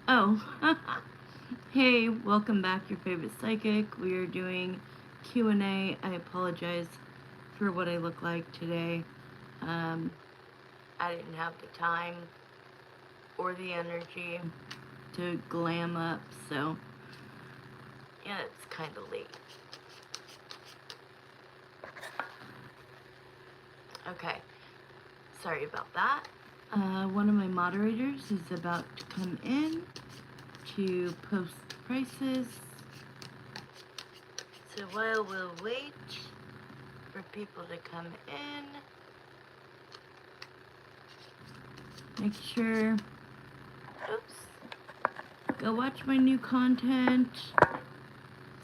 Oh, hey, welcome back, your favorite psychic. We are doing Q&A. I apologize for what I look like today. I didn't have the time or the energy to glam up, so yeah, it's kind of late. Okay, sorry about that. One of my moderators is about to come in to post prices. So while we'll wait for people to come in, make sure, go watch my new content.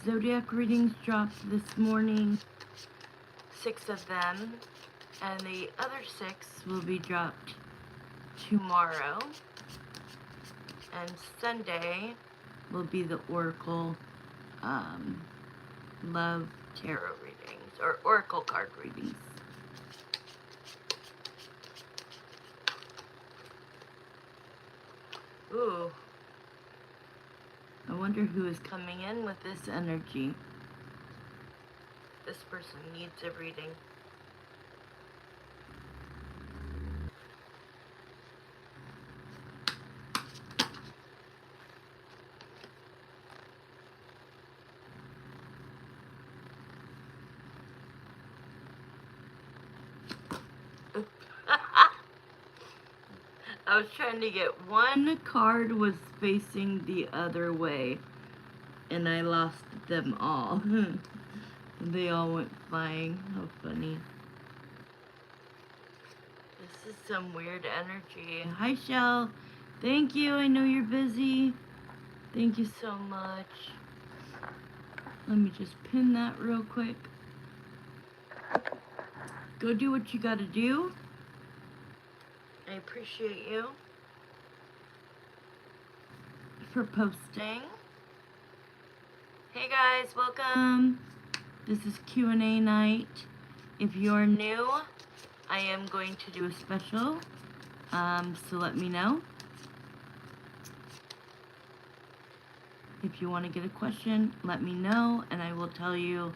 Zodiac readings dropped this morning, 6 of them, and the other 6 will be dropped tomorrow. And Sunday will be the Oracle Love Tarot readings, or Oracle card readings. Ooh. I wonder who is coming in with this energy. This person needs a reading. I was trying to get one card was facing the other way, and I lost them all. They all went flying. How funny. This is some weird energy. Hi, Shell. Thank you. I know you're busy. Thank you so much. Let me just pin that real quick. Go do what you gotta do. I appreciate you for posting. Hey guys, welcome. This is Q&A night. If you're new, I am going to do a special, so let me know. If you want to get a question, let me know, and I will tell you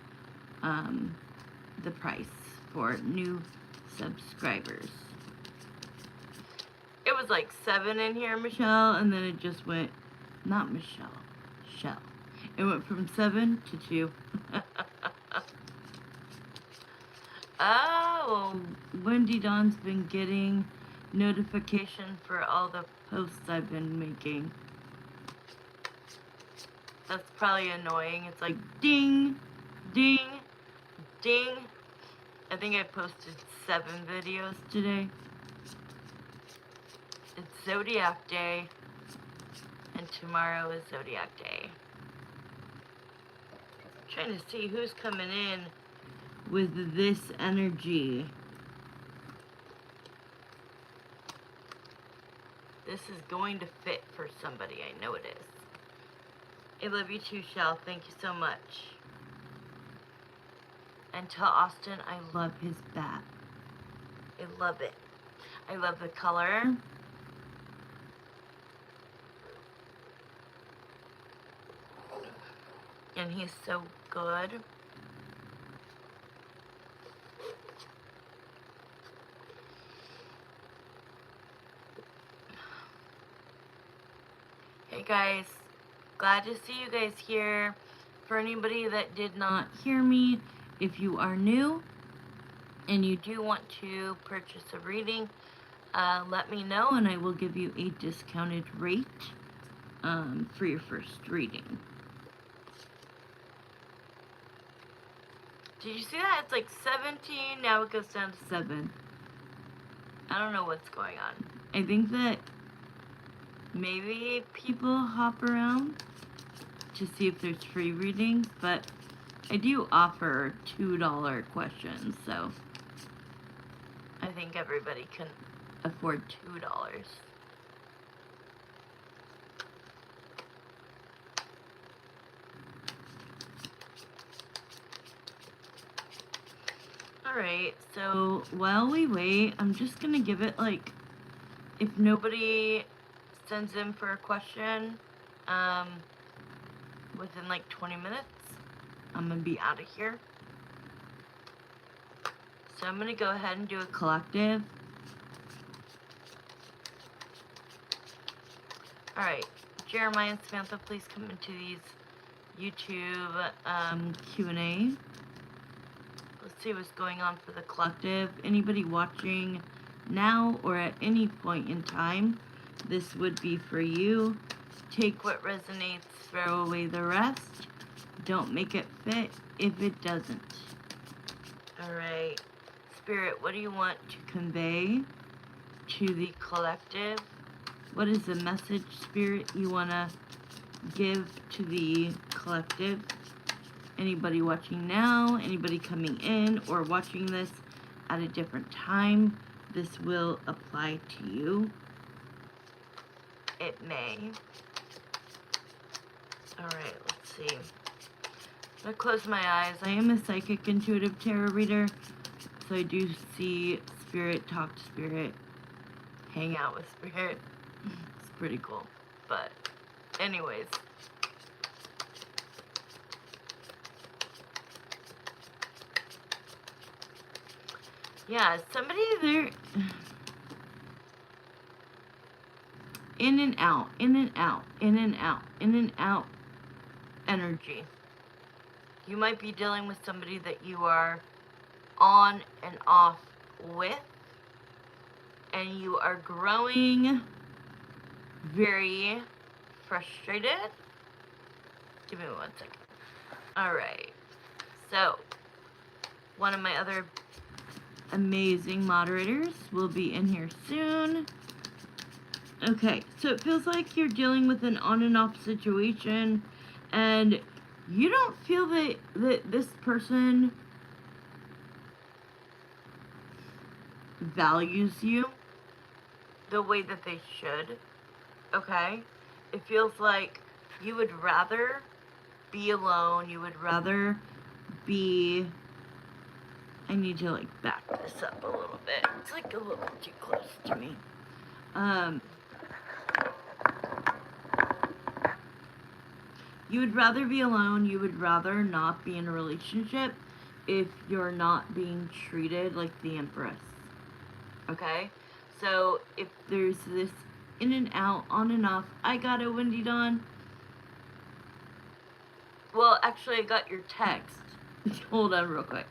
the price for new subscribers. It was like 7 in here, Michelle, and then it just went, not Michelle, Shell. It went from 7 to 2. Oh, Wendy Dawn's been getting notification for all the posts I've been making. That's probably annoying. It's like ding, ding, ding. I think I posted 7 videos today. It's Zodiac Day, and tomorrow is Zodiac Day. I'm trying to see who's coming in with this energy. This is going to fit for somebody. I know it is. I love you too, Shell. Thank you so much. And tell Austin I love his bat. I love it. I love the color. And he's so good. Hey guys, glad to see you guys here. For anybody that did not hear me, if you are new and you do want to purchase a reading, let me know and I will give you a discounted rate for your first reading. Did you see that? It's like 17, now it goes down to 7. I don't know what's going on. I think that maybe people hop around to see if there's free readings, but I do offer $2 questions, so I think everybody can afford $2. Alright, so while we wait, I'm just gonna give it like, if nobody sends in for a question within like 20 minutes, I'm going to be out of here. So I'm going to go ahead and do a collective. Alright, Jeremiah and Samantha, please come into these YouTube Q&A. Let's see what's going on for the collective. Anybody watching now or at any point in time, this would be for you. Take what resonates, throw away the rest. Don't make it fit if it doesn't. Alright, Spirit, what do you want to convey to the collective? What is the message, Spirit, you want to give to the collective? Anybody watching now, anybody coming in or watching this at a different time, this will apply to you. It may. Alright, let's see. I'm going to close my eyes. I am a psychic intuitive tarot reader, so I do see Spirit, talk to Spirit, hang out with Spirit. It's pretty cool. But anyways. Yeah, somebody there. In and out, in and out, in and out, in and out energy. You might be dealing with somebody that you are on and off with, and you are growing very frustrated. Give me 1 second. Alright, so one of my other amazing moderators will be in here soon. Okay, so it feels like you're dealing with an on and off situation, and you don't feel that this person values you the way that they should. Okay, it feels like you would rather be alone. You would rather be. I need to like back this up a little bit. It's like a little too close to me. You would rather be alone. You would rather not be in a relationship if you're not being treated like the Empress. Okay? So if there's this in and out, on and off, I got it, Wendy Dawn. Well, actually, I got your text. Hold on real quick.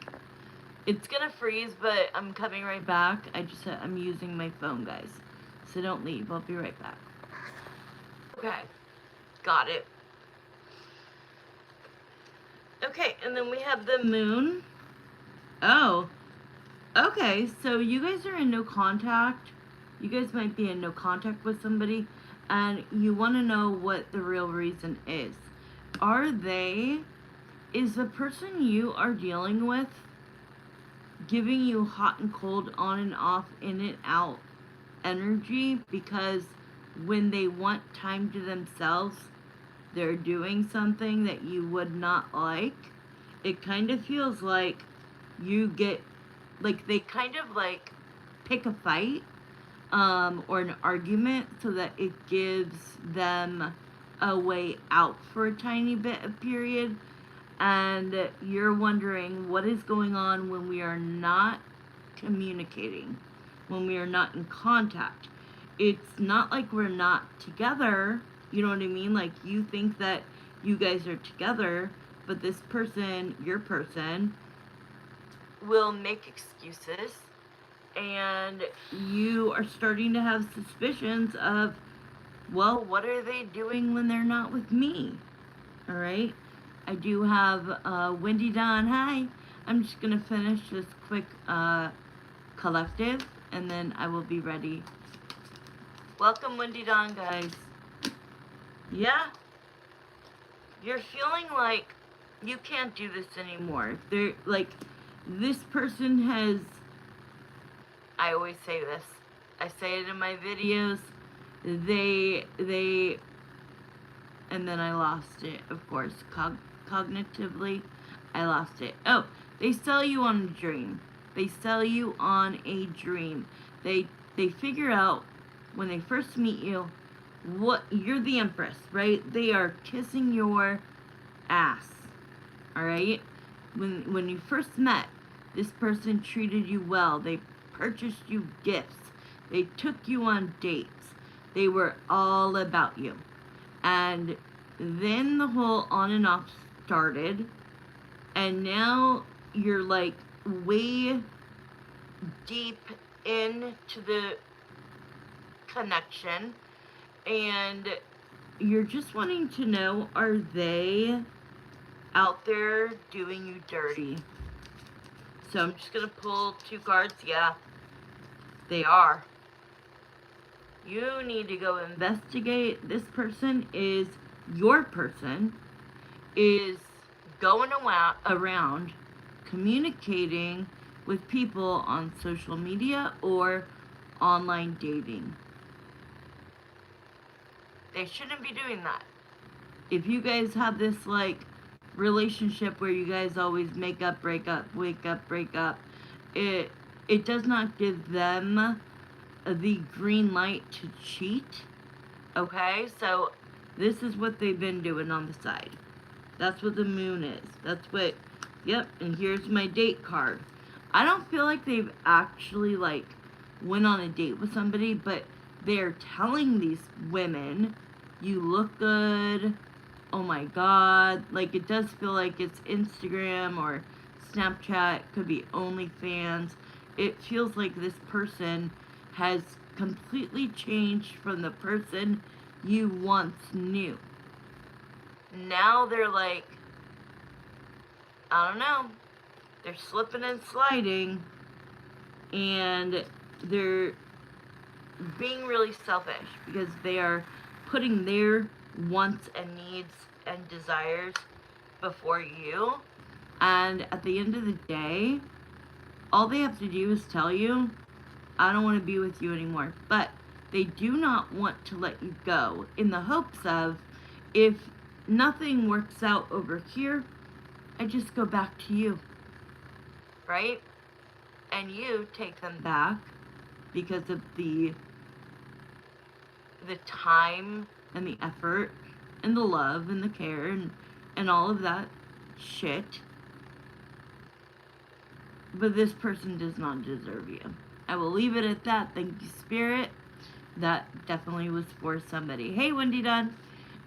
It's gonna freeze, but I'm coming right back. I'm using my phone, guys. So don't leave. I'll be right back. Okay. Got it. Okay, and then we have the moon. Oh. Okay, so you guys are in no contact. You guys might be in no contact with somebody, and you want to know what the real reason is. Is the person you are dealing with giving you hot and cold, on and off, in and out energy? Because when they want time to themselves, they're doing something that you would not like. It kind of feels like you get, like they kind of like pick a fight or an argument so that it gives them a way out for a tiny bit of period. And you're wondering what is going on when we are not communicating, when we are not in contact. It's not like we're not together, you know what I mean? Like you think that you guys are together, but this person, your person, will make excuses, and you are starting to have suspicions of, well, what are they doing when they're not with me? All right. I do have Wendy Dawn. Hi. I'm just going to finish this quick collective, and then I will be ready. Welcome, Wendy Dawn, guys. Yeah. You're feeling like you can't do this anymore. They're like, this person has, I always say this. I say it in my videos. They, and then I lost it, of course. Cognitively, I lost it. Oh, they sell you on a dream. They sell you on a dream. They figure out when they first meet you what, you're the empress, right? They are kissing your ass, all right? When you first met, this person treated you well. They purchased you gifts. They took you on dates. They were all about you. And then the whole on and off started. And now you're like way deep into the connection. And you're just wanting to know, are they out there doing you dirty? So I'm just going to pull 2 cards. Yeah, they are. You need to go investigate. This person is your person, is going around communicating with people on social media or online dating. They shouldn't be doing that. If you guys have this like relationship where you guys always make up, break up, wake up, break up, it does not give them the green light to cheat. Okay, so this is what they've been doing on the side. That's what the moon is. That's what, yep, and here's my date card. I don't feel like they've actually like went on a date with somebody, but they're telling these women, you look good, oh my god. Like, it does feel like it's Instagram or Snapchat, could be OnlyFans. It feels like this person has completely changed from the person you once knew. Now they're like, I don't know, they're slipping and sliding, and they're being really selfish because they are putting their wants and needs and desires before you. And at the end of the day, all they have to do is tell you, I don't want to be with you anymore. But they do not want to let you go in the hopes of, if nothing works out over here, I just go back to you, right? And you take them back because of the time and the effort and the love and the care and all of that shit. But this person does not deserve you. I will leave it at that. Thank you, Spirit. That definitely was for somebody. Hey, Wendy Dunn.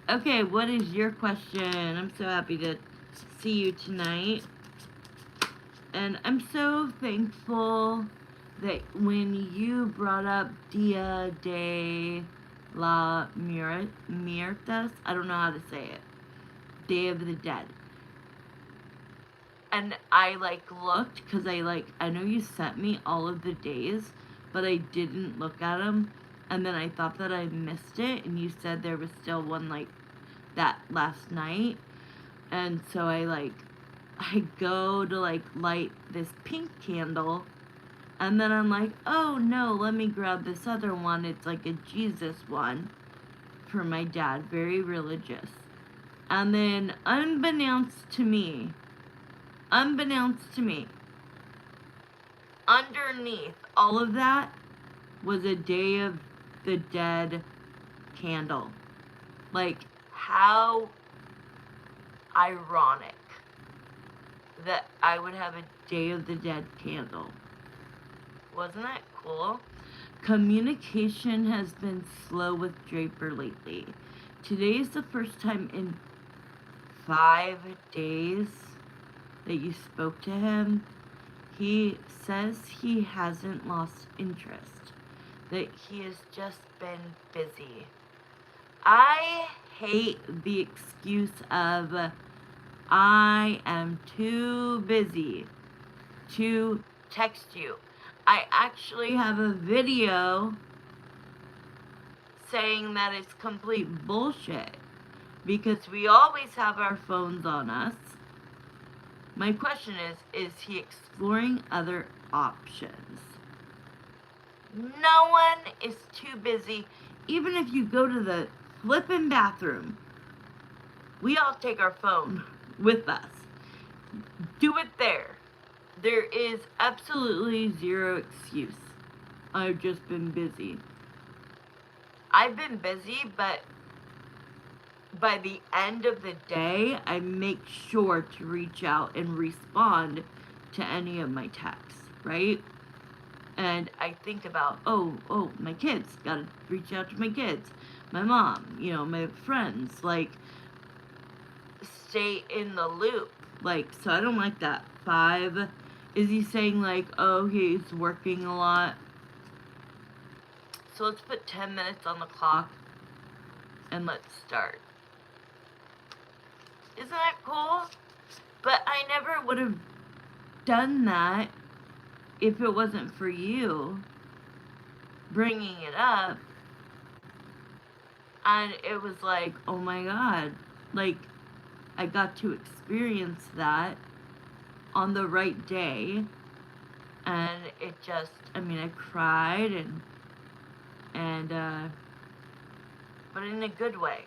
Okay, what is your question? I'm so happy to see you tonight. And I'm so thankful that when you brought up Dia de la Muertos, I don't know how to say it, Day of the Dead. And I like looked, because I know you sent me all of the days, but I didn't look at them. And then I thought that I missed it, and you said there was still one like that last night. And so I go to like light this pink candle, and then I'm like, oh no, let me grab this other one. It's like a Jesus one for my dad, very religious. And then unbeknownst to me, underneath all of that was a Day of the Dead candle. Like, how ironic that I would have a Day of the Dead candle. Wasn't that cool? Communication has been slow with Draper lately. Today is the first time in 5 days that you spoke to him. He says he hasn't lost interest, that he has just been busy. I hate the excuse of, I am too busy to text you. I actually have a video saying that it's complete bullshit, because we always have our phones on us. My question is he exploring other options? No one is too busy. Even if you go to the flippin' bathroom, we all take our phone with us. Do it there. There is absolutely zero excuse. I've just been busy. I've been busy, but by the end of the day, I make sure to reach out and respond to any of my texts, right? And I think about, oh, my kids, gotta reach out to my kids, my mom, my friends, like, stay in the loop. Like, so I don't like that. 5, is he saying, like, oh, he's working a lot? So let's put 10 minutes on the clock, and let's start. Isn't that cool? But I never would have done that if it wasn't for you bringing it up. And it was like, oh my God, like, I got to experience that on the right day. And it just, I mean, I cried and but in a good way.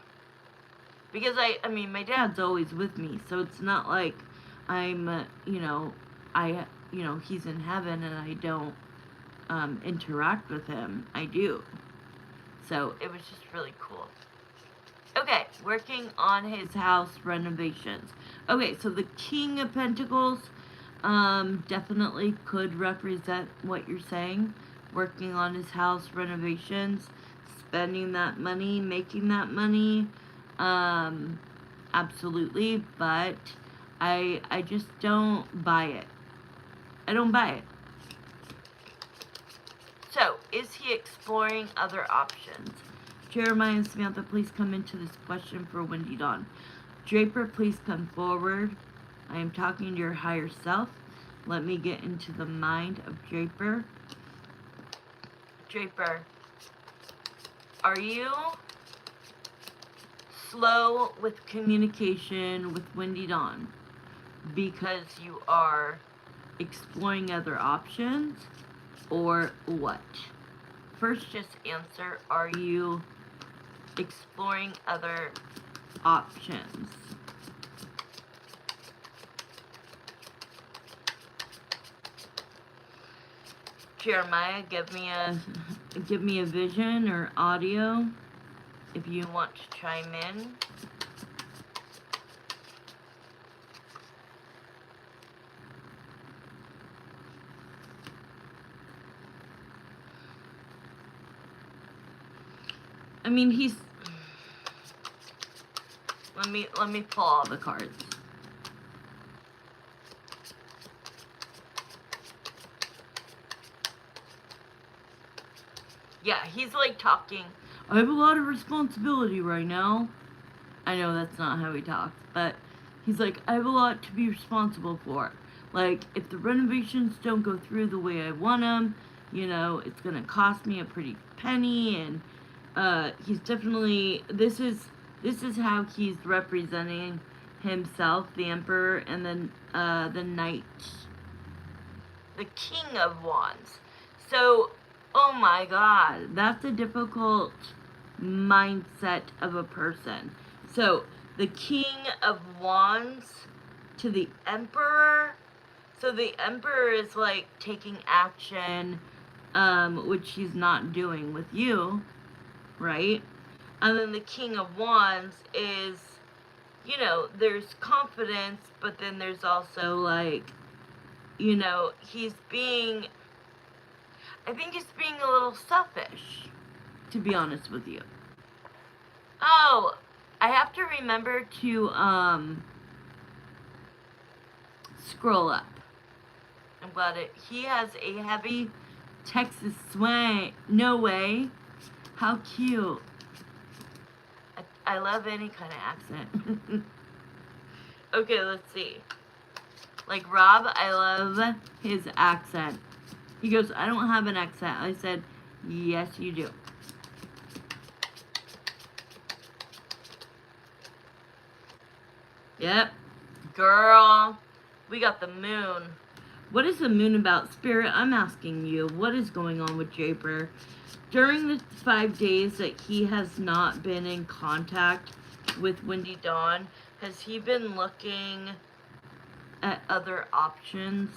Because I mean, my dad's always with me, so it's not like I'm, he's in heaven and I don't interact with him. I do. So it was just really cool. Okay, working on his house renovations. Okay, so the King of Pentacles definitely could represent what you're saying. Working on his house renovations, spending that money, making that money. Absolutely, but I just don't buy it. I don't buy it. So, is he exploring other options? Jeremiah and Samantha, please come into this question for Windy Dawn. Draper, please come forward. I am talking to your higher self. Let me get into the mind of Draper. Draper, are you slow with communication with Windy Dawn because you are exploring other options, or what? First, just answer, are you exploring other options? Jeremiah, give me a vision or audio if you want to chime in. I mean, he's... Let me pull all the cards. Yeah, he's like talking, I have a lot of responsibility right now. I know that's not how he talks, but he's like, I have a lot to be responsible for. Like, if the renovations don't go through the way I want them, it's gonna cost me a pretty penny, and he's definitely, this is how he's representing himself, the Emperor, and then the Knight, the King of Wands. So, oh my God, that's a difficult mindset of a person. So, the King of Wands to the Emperor. So the Emperor is like taking action, which he's not doing with you, right? And then the King of Wands is, there's confidence, but then there's also like, he's being, I think he's being a little selfish, to be honest with you. Oh, I have to remember to, scroll up. I'm glad he has a heavy Texas swing. No way. How cute. I love any kind of accent. Okay, let's see. Like Rob, I love his accent. He goes, I don't have an accent. I said, yes, you do. Yep. Girl, we got the moon. What is the moon about? Spirit, I'm asking you, what is going on with Draper? During the 5 days that he has not been in contact with Windy Dawn, has he been looking at other options?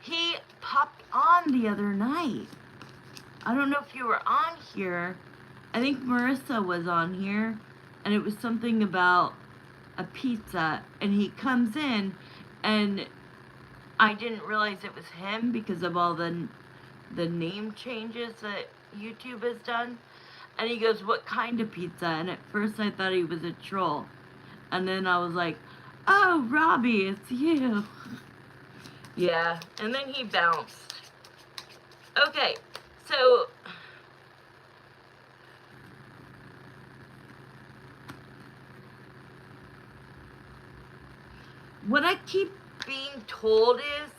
He popped on the other night. I don't know if you were on here. I think Marissa was on here, and it was something about a pizza, and he comes in, and I didn't realize it was him because of all the name changes that YouTube has done. And he goes, "What kind of pizza?" And at first I thought he was a troll. And then I was like, "Oh, Robbie, it's you." Yeah, and then he bounced. Okay, so what I keep being told is,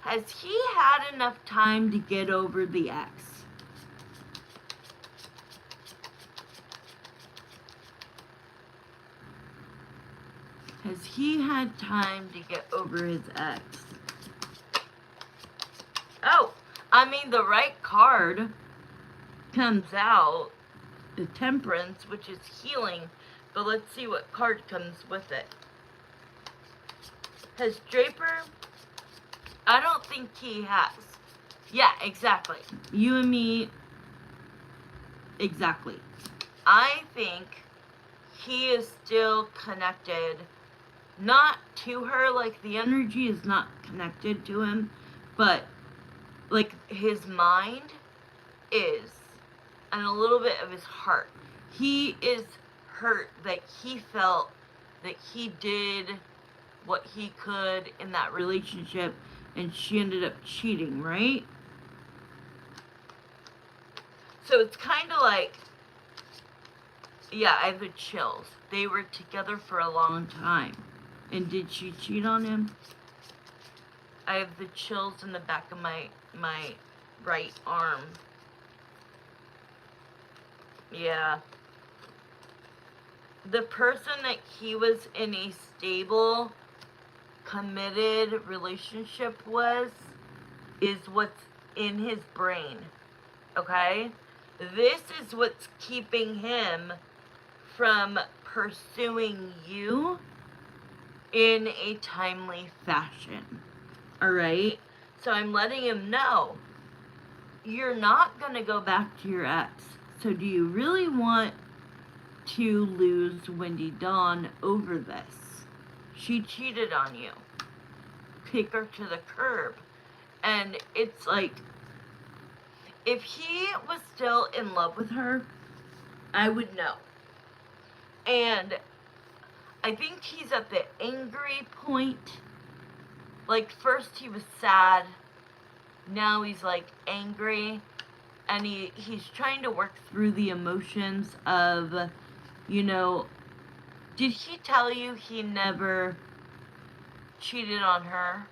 has he had enough time to get over the ex? Has he had time to get over his ex? Oh, I mean, the right card comes out, the Temperance, which is healing, but let's see what card comes with it. Has Draper? I don't think he has. Yeah, exactly. You and me, exactly. I think he is still connected, not to her, like the energy is not connected to him, but like his mind is, and a little bit of his heart. He is hurt that he felt that he did what he could in that relationship and she ended up cheating, right? So it's kind of like, yeah, I have the chills. They were together for a long time. And did she cheat on him? I have the chills in the back of my right arm. Yeah. The person that he was in a stable, committed relationship is what's in his brain. Okay? This is what's keeping him from pursuing you in a timely fashion. Alright? So I'm letting him know, you're not going to go back to your ex. So do you really want to lose Wendy Dawn over this? She cheated on you. Kick her to the curb. And it's like, if he was still in love with her, I would know. And I think he's at the angry point. Like, first he was sad. Now he's, like, angry. And he's trying to work through the emotions of, you know, did he tell you he never cheated on her?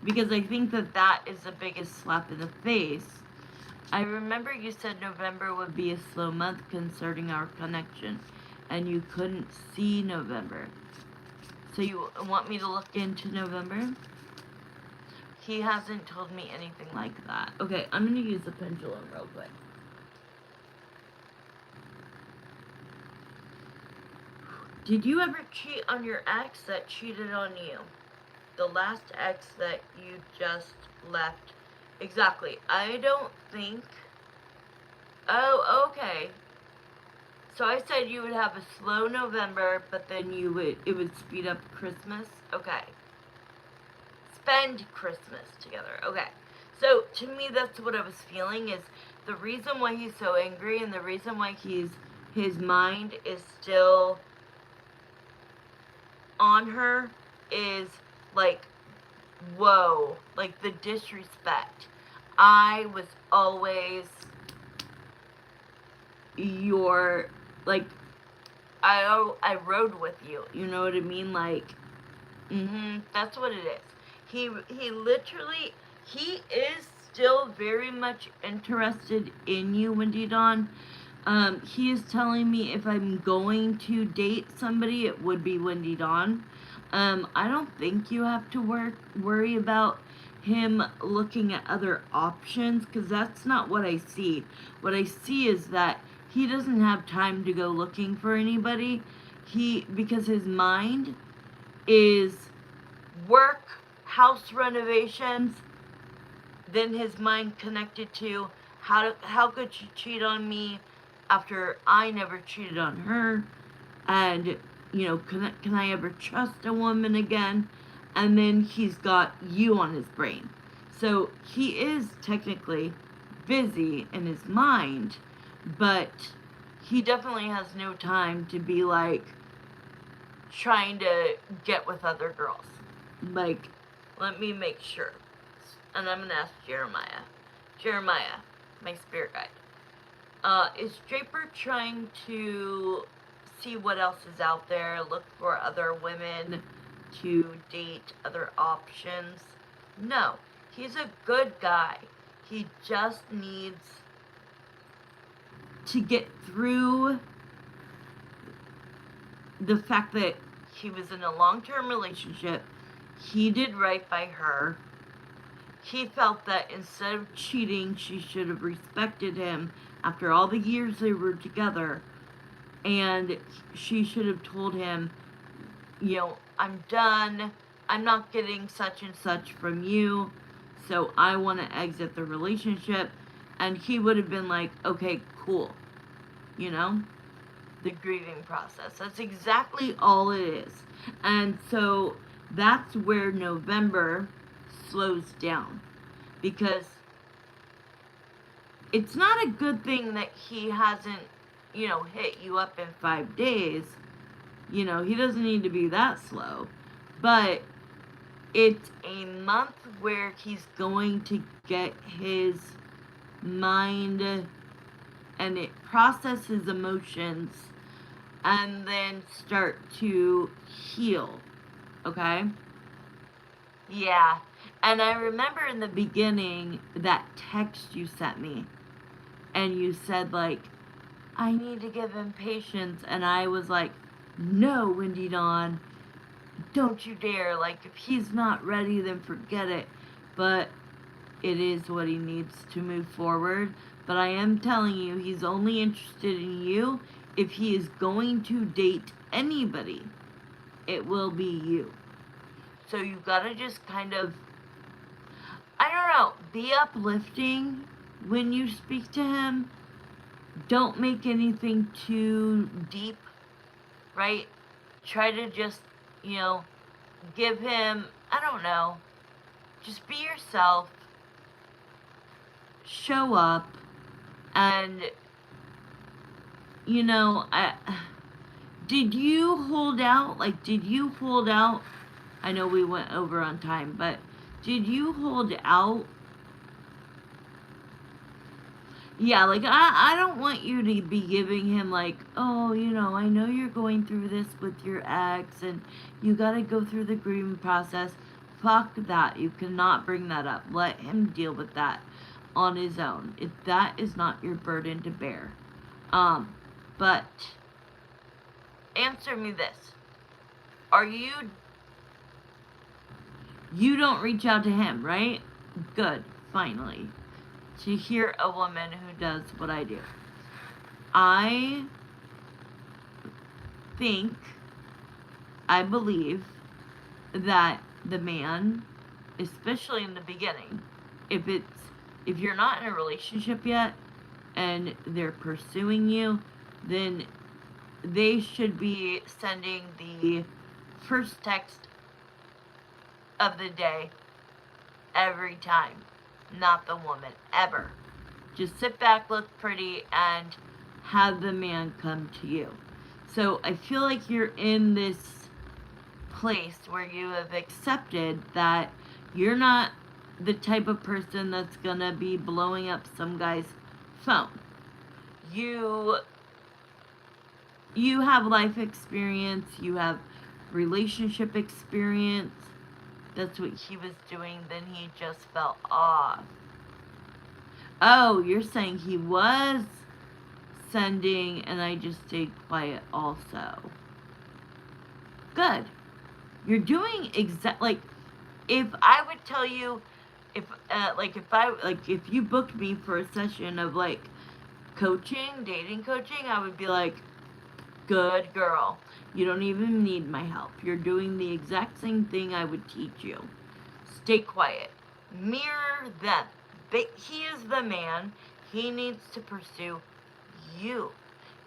Because I think that is the biggest slap in the face. I remember you said November would be a slow month concerning our connection, and you couldn't see November. So you want me to look into November? He hasn't told me anything like that. Okay, I'm going to use the pendulum real quick. Did you ever cheat on your ex that cheated on you? The last ex that you just left. Exactly. I don't think... Oh, okay. So I said you would have a slow November, but then it would speed up Christmas. Okay. Spend Christmas together. Okay. So to me, that's what I was feeling, is the reason why he's so angry and the reason why his mind is still on her is like, whoa, like the disrespect. I was always your, like, I rode with you, you know what I mean? Like, that's what it is. He literally, he is still very much interested in you, Wendy Dawn. He is telling me if I'm going to date somebody, it would be Wendy Dawn. I don't think you have to worry about him looking at other options, because that's not what I see. What I see is that he doesn't have time to go looking for anybody. Because his mind is work, house renovations. Then his mind connected to how could she cheat on me after I never cheated on her, and can I ever trust a woman again? And then he's got you on his brain, so he is technically busy in his mind, but he definitely has no time to be like trying to get with other girls. Like, let me make sure. And I'm gonna ask Jeremiah. Jeremiah, my spirit guide. Is Draper trying to see what else is out there, look for other women to date, other options? No, he's a good guy. He just needs to get through the fact that he was in a long-term relationship. He did right by her. He felt that instead of cheating, she should have respected him after all the years they were together. And she should have told him, I'm done. I'm not getting such and such from you. So I want to exit the relationship. And he would have been like, okay, cool. The grieving process. That's exactly all it is. And so that's where November slows down, because it's not a good thing that he hasn't, hit you up in 5 days. He doesn't need to be that slow, but it's a month where he's going to get his mind and it process his emotions and then start to heal. Okay? Yeah. And I remember in the beginning that text you sent me, and you said, like, I need to give him patience. And I was like, no, Wendy Dawn, don't you dare. Like, if he's not ready, then forget it. But it is what he needs to move forward. But I am telling you, he's only interested in you. If he is going to date anybody, it will be you. So you've got to just kind of, I don't know, be uplifting when you speak to him. Don't make anything too deep, right? Try to just, give him, I don't know, just be yourself, show up, and, did you hold out? Like, did you hold out? I know we went over on time, but did you hold out? Yeah, like, I don't want you to be giving him, like, oh, I know you're going through this with your ex, and you gotta go through the grieving process. Fuck that. You cannot bring that up. Let him deal with that on his own. If that is not your burden to bear. But answer me this. You don't reach out to him, right? Good, finally. To hear a woman who does what I do. I believe that the man, especially in the beginning, if you're not in a relationship yet and they're pursuing you, then they should be sending the first text of the day every time, not the woman, ever. Just sit back, look pretty, and have the man come to you. So I feel like you're in this place where you have accepted that you're not the type of person that's gonna be blowing up some guy's phone. You have life experience, you have relationship experience. That's what he was doing. Then he just fell off. Oh, you're saying he was sending and I just stayed quiet also. Good. You're doing like, if I would tell you, if you booked me for a session of like coaching, dating coaching, I would be like, good girl. You don't even need my help. You're doing the exact same thing I would teach you. stay quiet. Mirror them. He is the man. He needs to pursue you.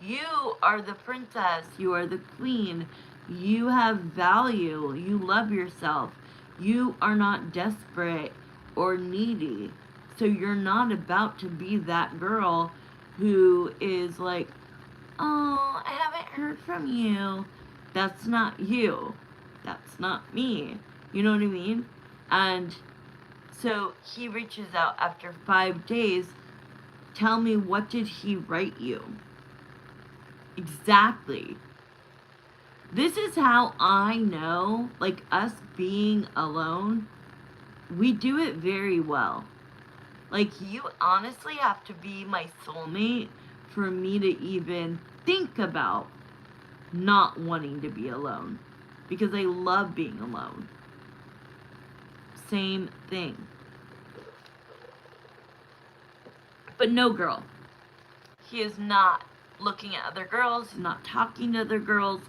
You are the princess. You are the queen. You have value. You love yourself. You are not desperate or needy. So you're not about to be that girl who is like, oh, I haven't heard from you. That's not you. That's not me. You know what I mean? And so he reaches out after 5 days. Tell me, what did he write you? Exactly. This is how I know, like, us being alone, we do it very well. Like, you honestly have to be my soulmate for me to even think about not wanting to be alone. Because I love being alone. Same thing. But no, girl. He is not looking at other girls. He's not talking to other girls.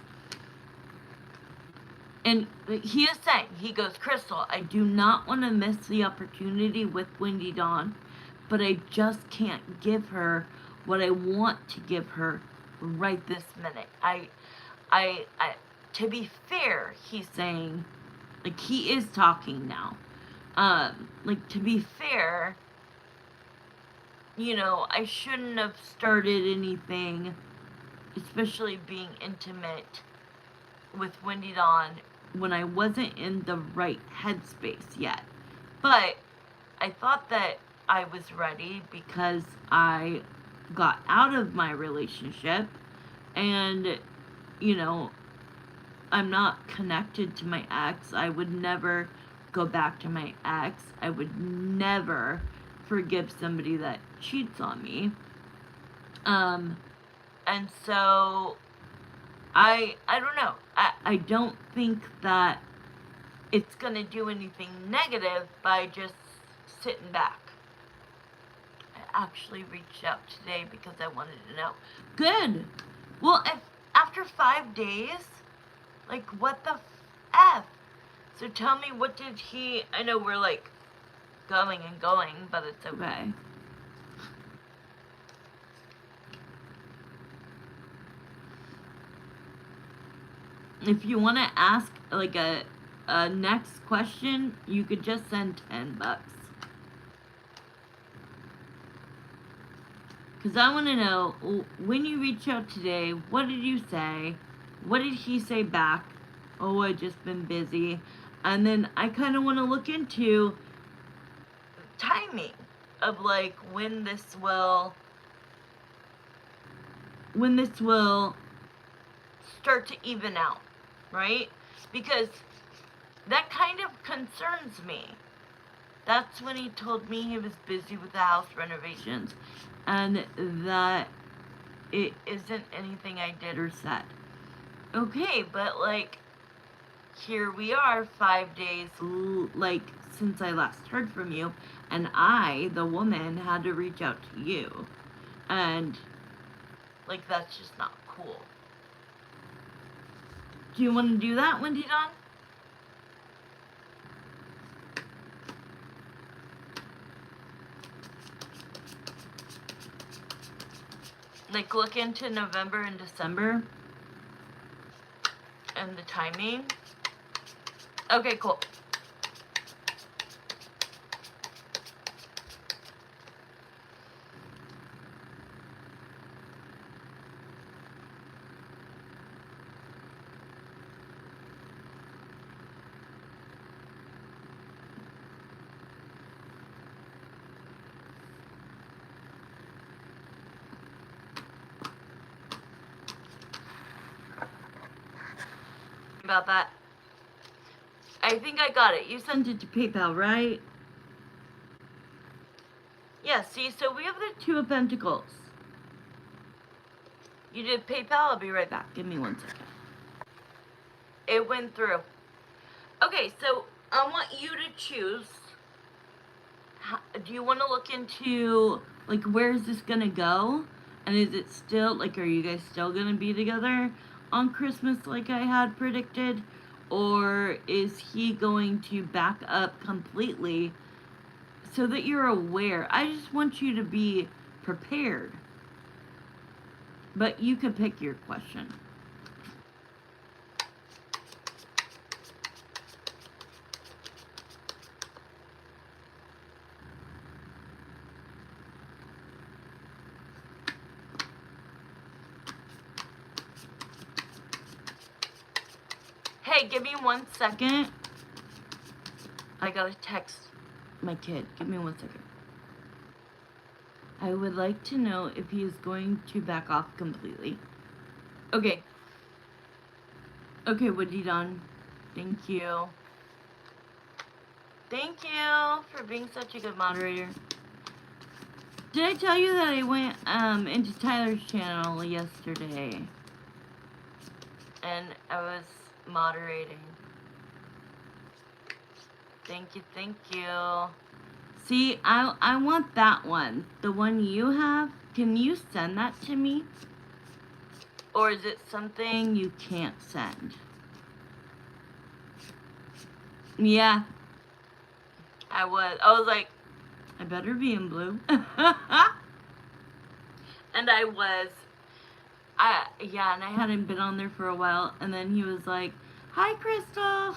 And he is saying, he goes, Crystal, I do not want to miss the opportunity with Windy Dawn, but I just can't give her what I want to give her right this minute. To be fair, he's saying, like, he is talking now. Like, to be fair, you know, I shouldn't have started anything, especially being intimate with Windy Dawn when I wasn't in the right headspace yet. But I thought that I was ready because I got out of my relationship and, you know, I'm not connected to my ex. I would never go back to my ex. I would never forgive somebody that cheats on me. And so I don't know. I don't think that it's going to do anything negative by just sitting back. I actually reached out today because I wanted to know. Good. Well, if after 5 days, like, what the F? So tell me, what did he... I know we're, like, going and going, but it's okay. If you want to ask, like, a next question, you could just send $10. Because I want to know, when you reach out today, what did you say? What did he say back? Oh, I've just been busy. And then I kind of want to look into timing of, like, when this will start to even out, right? Because that kind of concerns me. That's when he told me he was busy with the house renovations and that it isn't anything I did or said. Okay, but, like, here we are 5 days, like, since I last heard from you, and I, the woman, had to reach out to you. And, like, that's just not cool. Do you want to do that, Windy Dawn? Like, look into November and December and the timing. Okay, cool. About that. I think I got it. You sent it to PayPal, right? Yeah, see, so we have the Two of Pentacles. You did PayPal? I'll be right back. Give me 1 second. It went through. Okay, so I want you to choose. Do you want to look into, like, where is this gonna go? And is it still, like, are you guys still gonna be together on Christmas like I had predicted? Or is he going to back up completely so that you're aware? I just want you to be prepared. But you can pick your question. Hey, give me 1 second. I gotta text my kid. Give me 1 second. I would like to know if he is going to back off completely. Okay. Okay, Woody Don. Thank you. Thank you for being such a good moderator. Did I tell you that I went into Tyler's channel yesterday? And I was moderating. Thank you, thank you. See, I want that one. The one you have. Can you send that to me? Or is it something you can't send? Yeah. I was like, I better be in blue. And I was. Yeah, and I hadn't been on there for a while. And then he was like, hi, Crystal.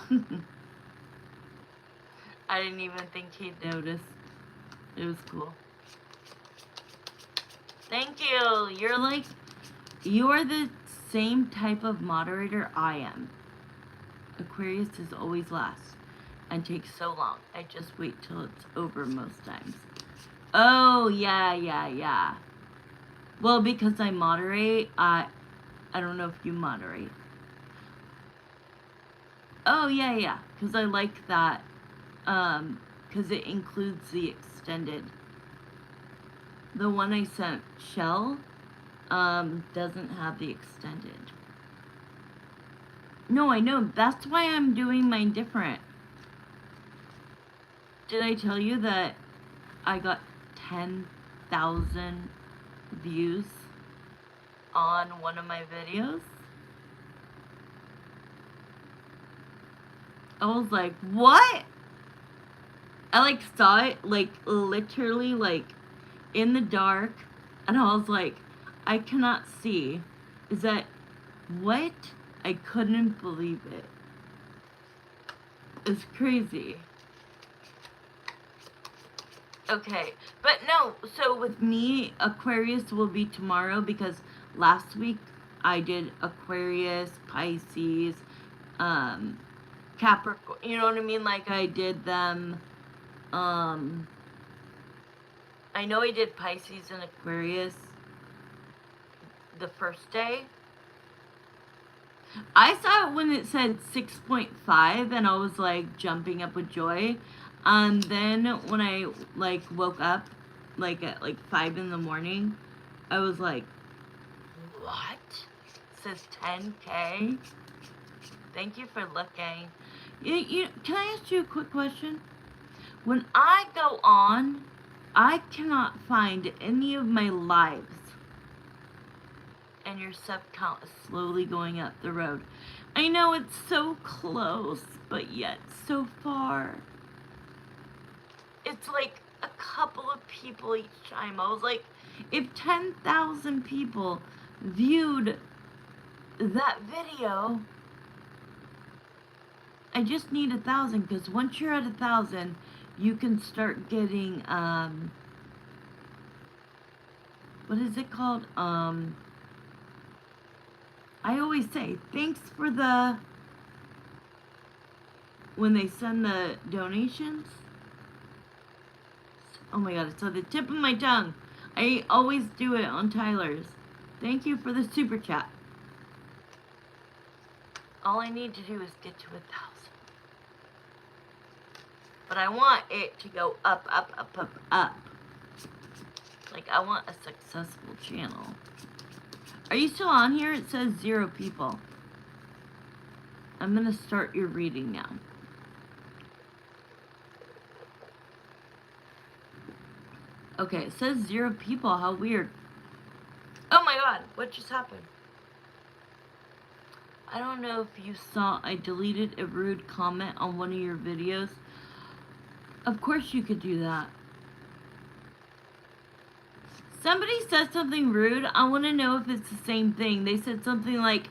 I didn't even think he'd notice. It was cool. Thank you. You're the same type of moderator I am. Aquarius is always last and takes so long. I just wait till it's over most times. Oh, yeah. Well, because I moderate, I don't know if you moderate. Oh, yeah. Because I like that. Because it includes the extended. The one I sent, Shell, doesn't have the extended. No, I know. That's why I'm doing mine different. Did I tell you that I got 10,000 views on one of my videos? I was like, what? I saw it literally in the dark, and I was like, I cannot see. Is that what? I couldn't believe it. It's crazy. Okay, but no, so with me, Aquarius will be tomorrow because last week I did Aquarius, Pisces, Capricorn, you know what I mean? I did them, I know I did Pisces and Aquarius the first day. I saw it when it said 6.5 and I was jumping up with joy. Then when I woke up at 5 in the morning, I was like, what? It says 10K? Thank you for looking. Can I ask you a quick question? When I go on, I cannot find any of my lives. And your sub count is slowly going up the road. I know it's so close, but yet so far. It's like a couple of people each time. I was like, if 10,000 people viewed that video, I just need 1,000, because once you're at 1,000, you can start getting, what is it called? I always say, thanks for when they send the donations. Oh my god, it's on the tip of my tongue. I always do it on Tyler's. Thank you for the super chat. All I need to do is get to 1,000. But I want it to go up. I want a successful channel. Are you still on here? It says 0 people. I'm gonna start your reading now. Okay, it says 0 people. How weird. Oh my god, what just happened? I don't know if you saw, I deleted a rude comment on one of your videos. Of course you could do that. Somebody said something rude. I want to know if it's the same thing. They said something like,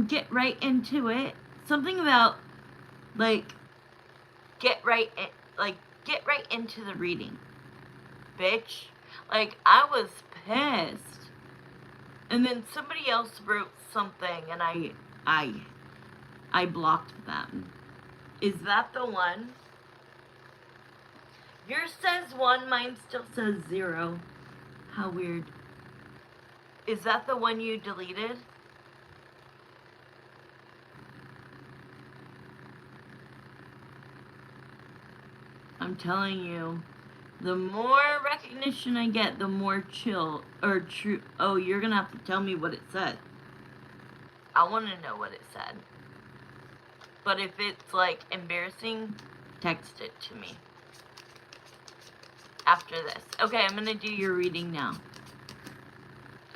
get right into it. Something about, like, get right into the reading. Bitch. Like, I was pissed. And then somebody else wrote something, and I blocked them. Is that the one? Yours says 1, mine still says 0. How weird. Is that the one you deleted? I'm telling you, the more recognition I get, the more chill or true. Oh, you're gonna have to tell me what it said. I want to know what it said. But if it's like embarrassing, text it to me after this. Okay, I'm gonna do your reading now.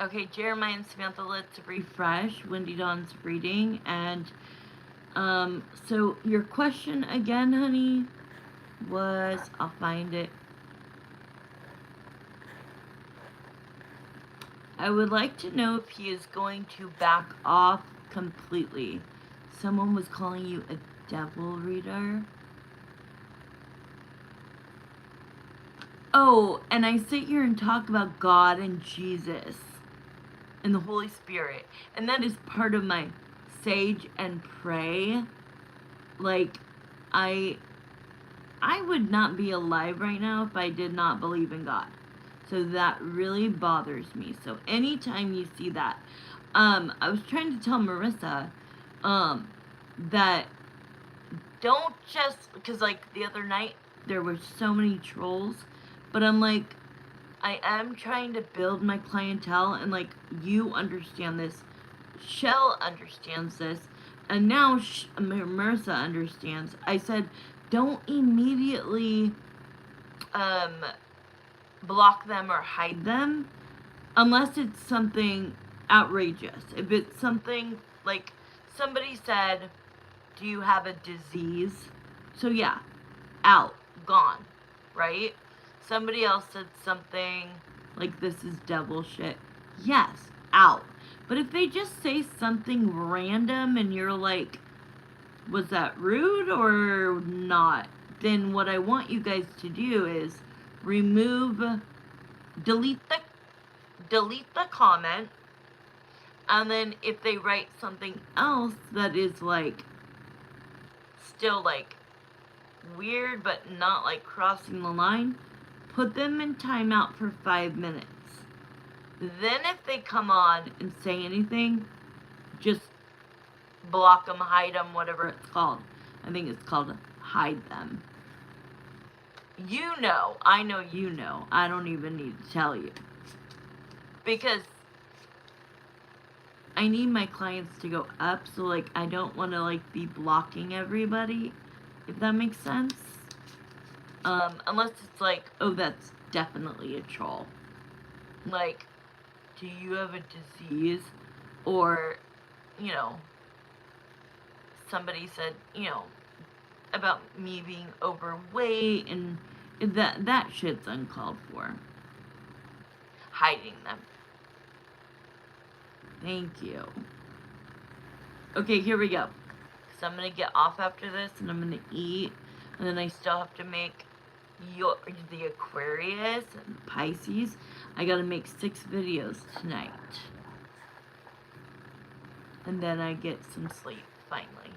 Okay, Jeremiah and Samantha, let's refresh Wendy Dawn's reading. And so your question again, honey, was, I'll find it. I would like to know if he is going to back off completely. Someone was calling you a devil reader. Oh, and I sit here and talk about God and Jesus and the Holy Spirit. And that is part of my sage and pray. Like, I would not be alive right now if I did not believe in God. So that really bothers me. So anytime you see that, I was trying to tell Marissa, that don't just, because like the other night there were so many trolls, but I'm like, I am trying to build my clientele, and like, you understand this, Shell understands this, and now Marissa understands. I said, don't immediately block them or hide them unless it's something outrageous. If it's something like somebody said, do you have a disease? So yeah, out, gone, right? Somebody else said something like, this is devil shit. Yes, out. But if they just say something random and you're like, was that rude or not? Then what I want you guys to do is delete the comment, and then if they write something else that is like still like weird but not like crossing the line, put them in timeout for 5 minutes. Then if they come on and say anything, just block them, hide them, whatever it's called. I think it's called hide them. You know, I know you know. I don't even need to tell you. Because I need my clients to go up, so like I don't want to like be blocking everybody, if that makes sense. Unless it's like, oh, that's definitely a troll. Like, do you have a disease? Or, you know, somebody said, you know, about me being overweight, and that shit's uncalled for. Hiding them. Thank you. Okay, here we go. So I'm gonna get off after this, and I'm gonna eat, and then I still have to make the Aquarius and the Pisces. I gotta make 6 videos tonight. And then I get some sleep, finally.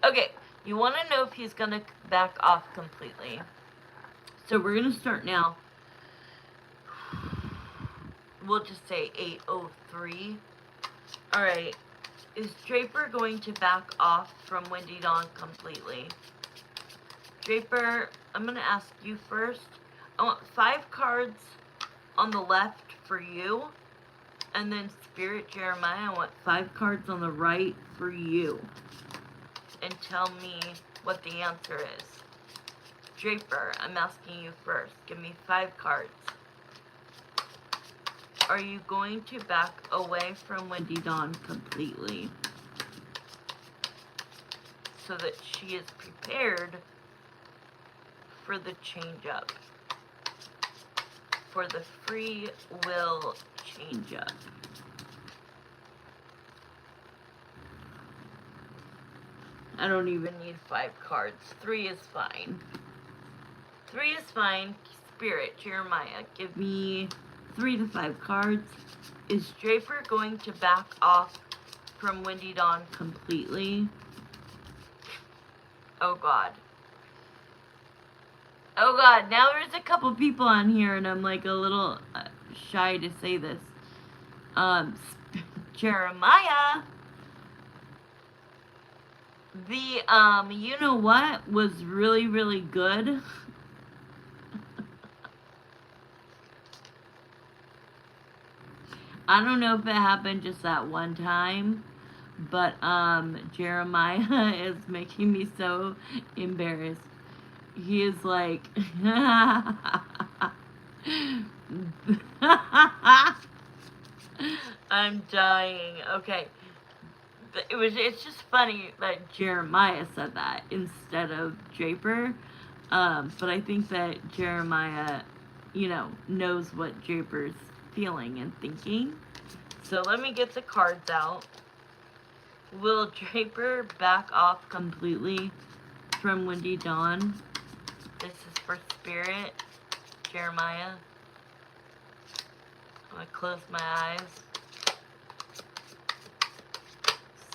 Okay, you want to know if he's gonna back off completely. So we're gonna start now. We'll just say 8:03. Alright, is Draper going to back off from Wendy Dawn completely? Draper, I'm going to ask you first. I want 5 cards on the left for you. And then Spirit Jeremiah, I want 5 cards on the right for you. And tell me what the answer is. Draper, I'm asking you first. Give me 5 cards. Are you going to back away from Wendy Dawn completely? so that she is prepared for the change up, for the free will change up. I don't even need 5 cards. 3 is fine. 3 is fine. Spirit, Jeremiah, give me 3 to 5 cards. Is Draper going to back off from Windy Dawn completely? Oh God. Oh God, now there's a couple people on here and I'm like a little shy to say this. Jeremiah, the, you know what was really, really good? I don't know if it happened just that one time, but, Jeremiah is making me so embarrassed. He is like, I'm dying. Okay. It's just funny that Jeremiah said that instead of Draper. But I think that Jeremiah, you know, knows what Draper's feeling and thinking. So let me get the cards out. Will Draper back off completely from Windy Dawn? This is for Spirit, Jeremiah. I'm going to close my eyes.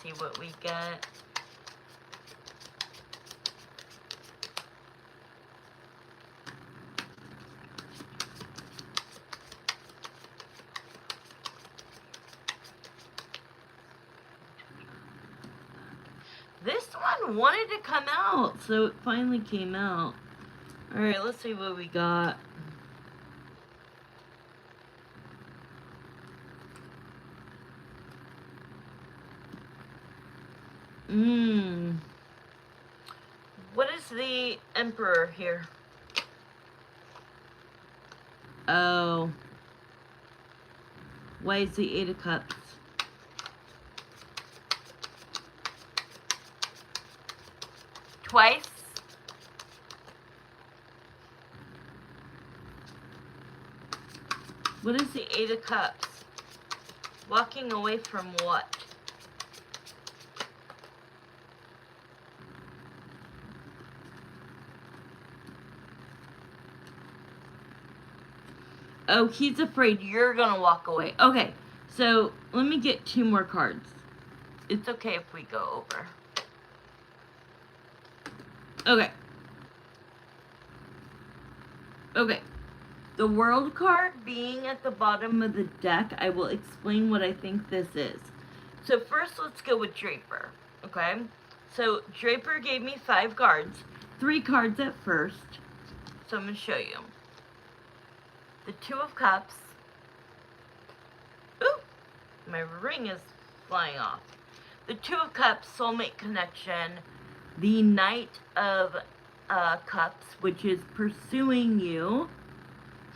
See what we get. This one wanted to come out, so it finally came out. Alright, let's see what we got. What is the Emperor here? Oh. Why is the 8 of Cups? Twice? What is the 8 of Cups? Walking away from what? Oh, he's afraid you're gonna walk away. Okay, so let me get 2 more cards. It's okay if we go over. Okay. Okay. The World card being at the bottom of the deck, I will explain what I think this is. So first, let's go with Draper, okay? So Draper gave me 5 cards. 3 cards at first. So I'm going to show you. The 2 of Cups. Ooh, my ring is flying off. The 2 of Cups, soulmate connection. The Knight of Cups, which is pursuing you.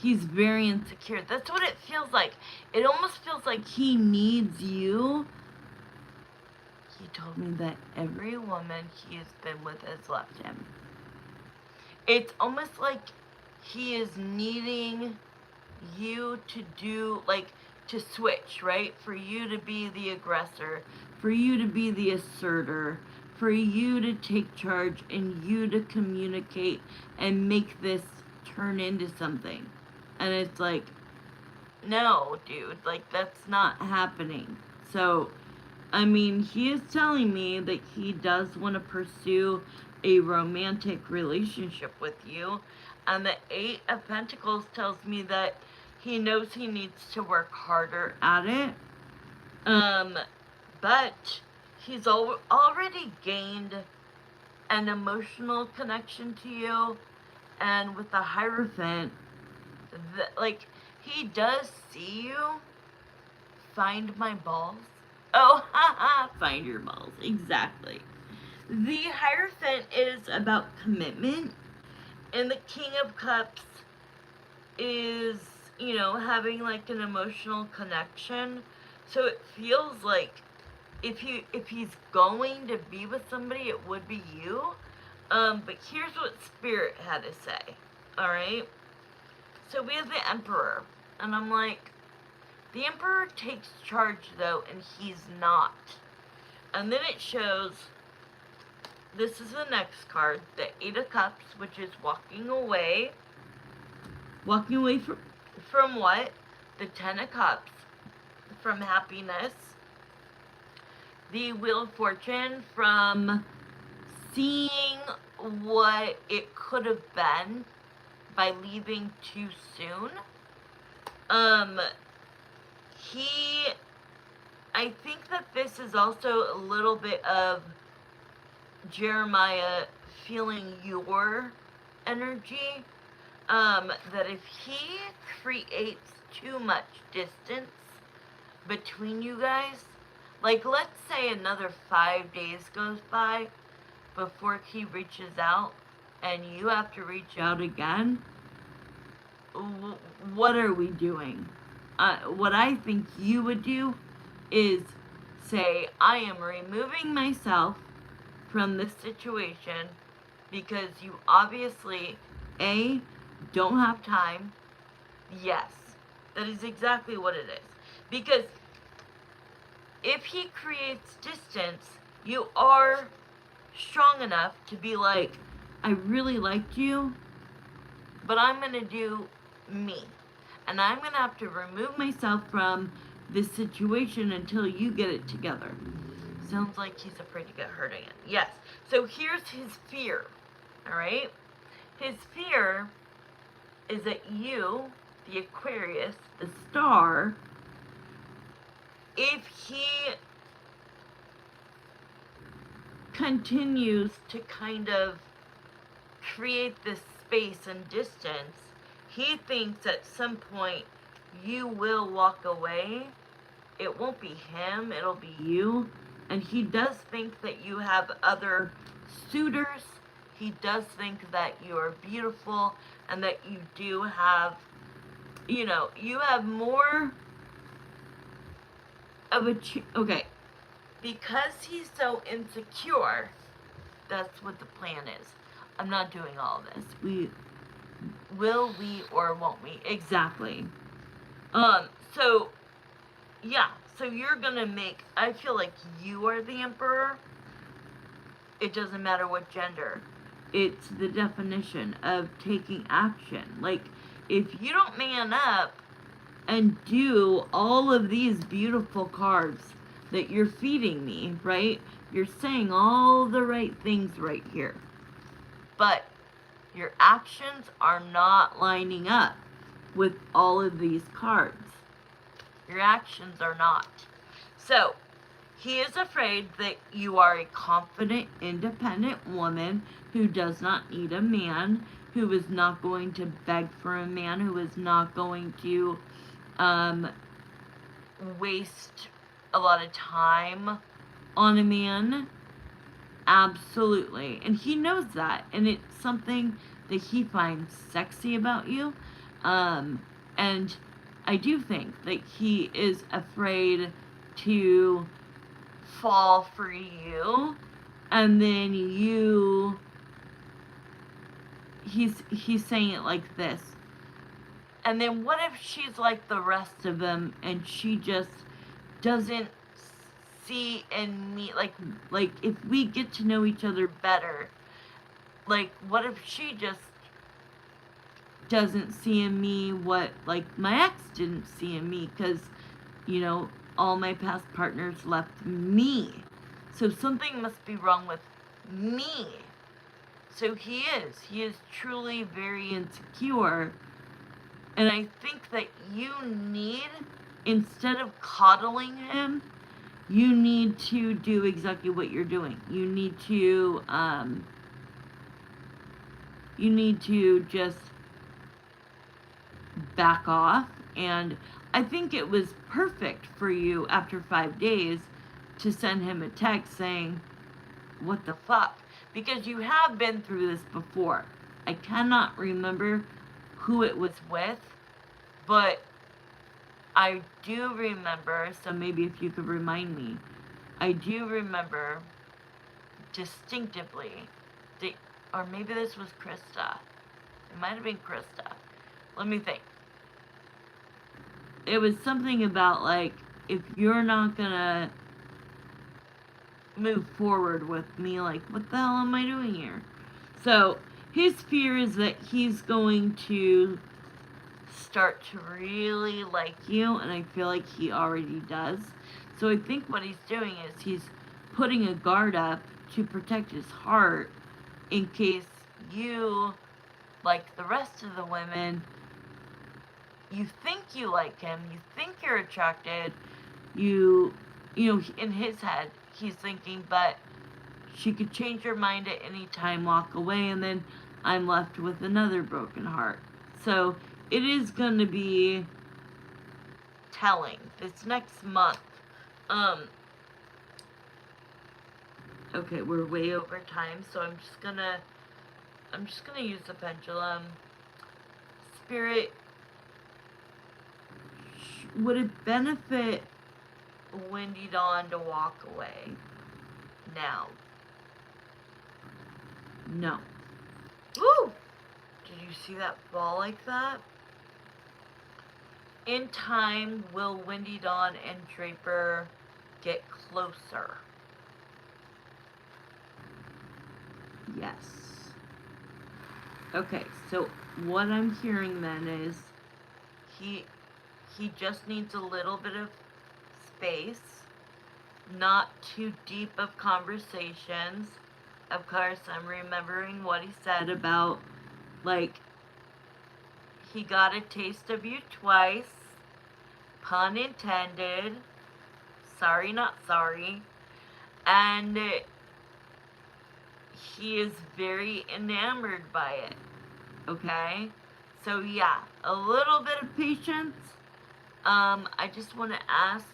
He's very insecure. That's what it feels like. It almost feels like he needs you. He told me that every woman he has been with has left him. It's almost like he is needing you to do, like, to switch, right? For you to be the aggressor, for you to be the asserter, for you to take charge and you to communicate and make this turn into something. And it's like, no, dude, like, that's not happening. So, I mean, he is telling me that he does want to pursue a romantic relationship with you. And the 8 of Pentacles tells me that he knows he needs to work harder at it. But he's already gained an emotional connection to you. And with the Hierophant, like, he does see you. Find my balls. Oh, haha, find your balls. Exactly. The Hierophant is about commitment. And the King of Cups is, you know, having like an emotional connection. So it feels like if he's going to be with somebody, it would be you. But here's what Spirit had to say. All right. So we have the Emperor, and I'm like, the Emperor takes charge though, and he's not. And then it shows. This is the next card, the Eight of Cups, which is walking away. Walking away from what? The Ten of Cups, from happiness. The Wheel of Fortune, from seeing what it could have been by leaving too soon. I think that this is also a little bit of Jeremiah feeling your energy. That if he creates too much distance between you guys, like let's say another 5 days goes by before he reaches out and you have to reach out again, what are we doing? What I think you would do is say, I am removing myself from this situation because you obviously, A, don't have time. Yes, that is exactly what it is. Because if he creates distance, you are strong enough to be like, I really liked you, but I'm going to do me. And I'm going to have to remove myself from this situation until you get it together. Sounds like he's afraid to get hurt again. Yes. So here's his fear. All right? His fear is that you, the Aquarius, the star, if he continues to kind of create this space and distance, he thinks at some point you will walk away. It won't be him, it'll be you. And he does think that you have other suitors. He does think that you're beautiful and that you do have, you have more of a, okay, because he's so insecure, that's what the plan is. I'm not doing all this. Will we or won't we? Exactly. So, yeah. So you're gonna I feel like you are the Emperor. It doesn't matter what gender. It's the definition of taking action. Like, if you don't man up and do all of these beautiful cards that you're feeding me, right? You're saying all the right things right here. But your actions are not lining up with all of these cards. Your actions are not. So, he is afraid that you are a confident, independent woman who does not need a man, who is not going to beg for a man, who is not going to waste a lot of time on a man. Absolutely. And he knows that. And it's something that he finds sexy about you. And I do think that he is afraid to fall for you. And then he's saying it like this. And then what if she's like the rest of them and she just doesn't see in me, like if we get to know each other better, like what if she just doesn't see in me what like my ex didn't see in me, because all my past partners left me, so something must be wrong with me. So he is truly very insecure. And I think that you need, instead of coddling him, you need to do exactly what you're doing. You need to just back off. And I think it was perfect for you after 5 days to send him a text saying, what the fuck? Because you have been through this before. I cannot remember who it was with, but I do remember, so maybe if you could remind me, I do remember distinctively, or maybe this was Krista. It might have been Krista. Let me think. It was something about, like, if you're not gonna move forward with me, like, what the hell am I doing here? So, his fear is that he's going to start to really like you, and I feel like he already does. So I think what he's doing is he's putting a guard up to protect his heart in case you, like the rest of the women, you think you like him, you think you're attracted, you know, in his head, he's thinking, but she could change her mind at any time, walk away, and then I'm left with another broken heart. So it is going to be telling this next month. Okay, we're way over time, so I'm just gonna use the pendulum. Spirit, would it benefit Windy Dawn to walk away now? No. Woo! Did you see that fall like that? In time, will Windy Dawn and Draper get closer? Yes. Okay, so what I'm hearing then is he just needs a little bit of space, not too deep of conversations. Of course, I'm remembering what he said about, like, he got a taste of you twice, pun intended, sorry not sorry, and he is very enamored by it, okay? So yeah, a little bit of patience. I just want to ask,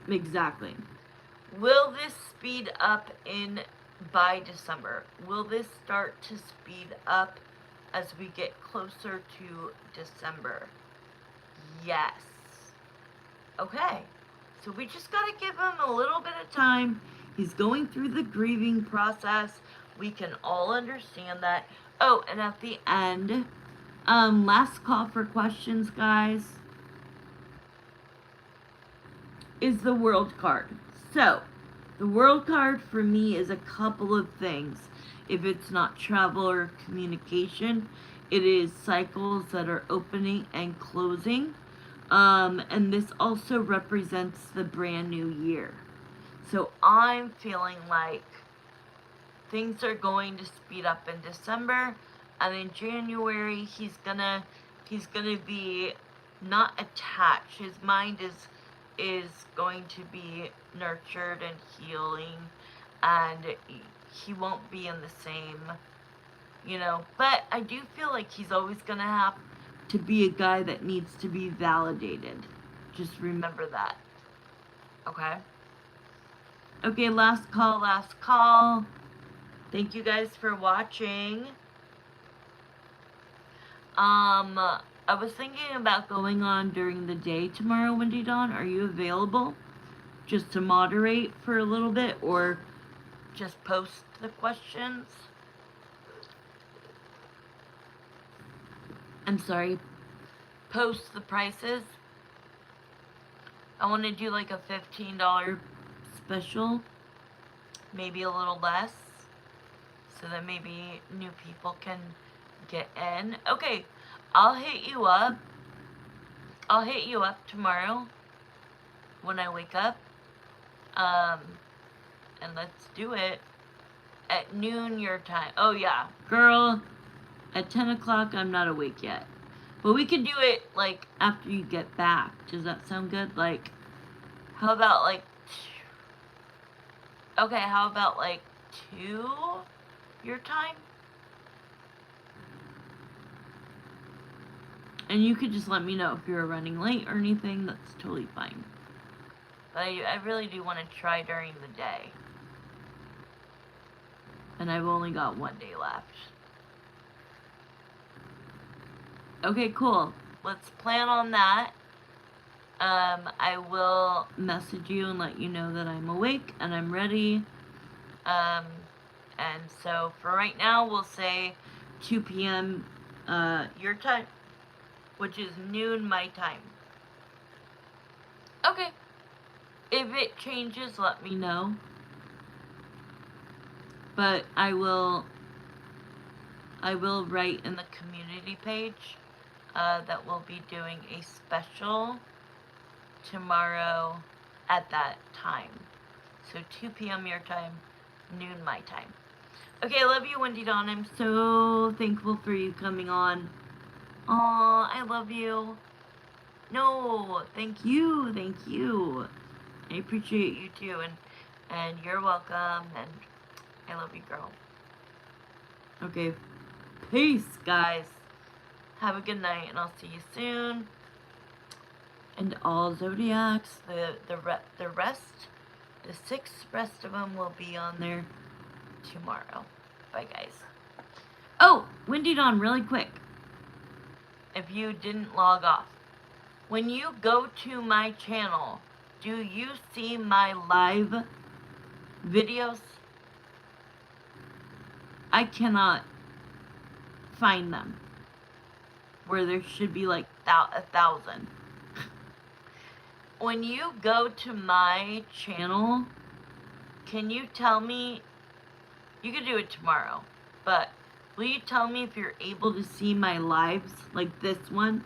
exactly, will this speed up by December? Will this start to speed up as we get closer to December? Yes. Okay. So we just got to give him a little bit of time. He's going through the grieving process. We can all understand that. Oh, and at the end, last call for questions, guys, is the World card. So, the World card for me is a couple of things. If it's not travel or communication, it is cycles that are opening and closing. And this also represents the brand new year. So I'm feeling like things are going to speed up in December, and in January he's gonna be not attached. His mind is going to be nurtured and healing, and he won't be in the same, but I do feel like he's always gonna have to be a guy that needs to be validated. Just remember that. Okay? Okay, last call. Thank you guys for watching. I was thinking about going on during the day tomorrow, Windy Dawn. Are you available? Just to moderate for a little bit, or just post the questions? I'm sorry. Post the prices. I want to do like a $15 special, maybe a little less, so that maybe new people can get in. Okay, I'll hit you up. I'll hit you up tomorrow when I wake up. And let's do it at noon your time. Oh yeah, girl, at 10 o'clock I'm not awake yet. But we can do it, like, after you get back. Does that sound good? Like, how about, like, okay, how about, like, 2 your time? And you could just let me know if you're running late or anything. That's totally fine. But I really do want to try during the day. And I've only got 1 day left. Okay, cool. Let's plan on that. I will message you and let you know that I'm awake and I'm ready. And so for right now, we'll say 2 p.m. Your time, which is noon my time. Okay. If it changes, let me know. But I will write in the community page that we'll be doing a special tomorrow at that time. So 2 p.m. your time, noon my time. Okay, I love you, Wendy Dawn. I'm so thankful for you coming on. Aw, I love you. No, thank you, thank you. I appreciate you too, and you're welcome, and I love you, girl. Okay, peace, guys. Have a good night, and I'll see you soon. And all zodiacs, the rest, the 6 rest of them will be on there tomorrow. Bye, guys. Oh, Wendy Dawn, really quick. If you didn't log off, when you go to my channel, do you see my live videos? I cannot find them where there should be like 1,000. When you go to my channel, can you tell me, you can do it tomorrow, but will you tell me if you're able to see my lives, like this one?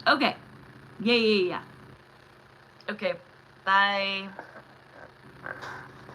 Okay. Yeah. Okay, bye.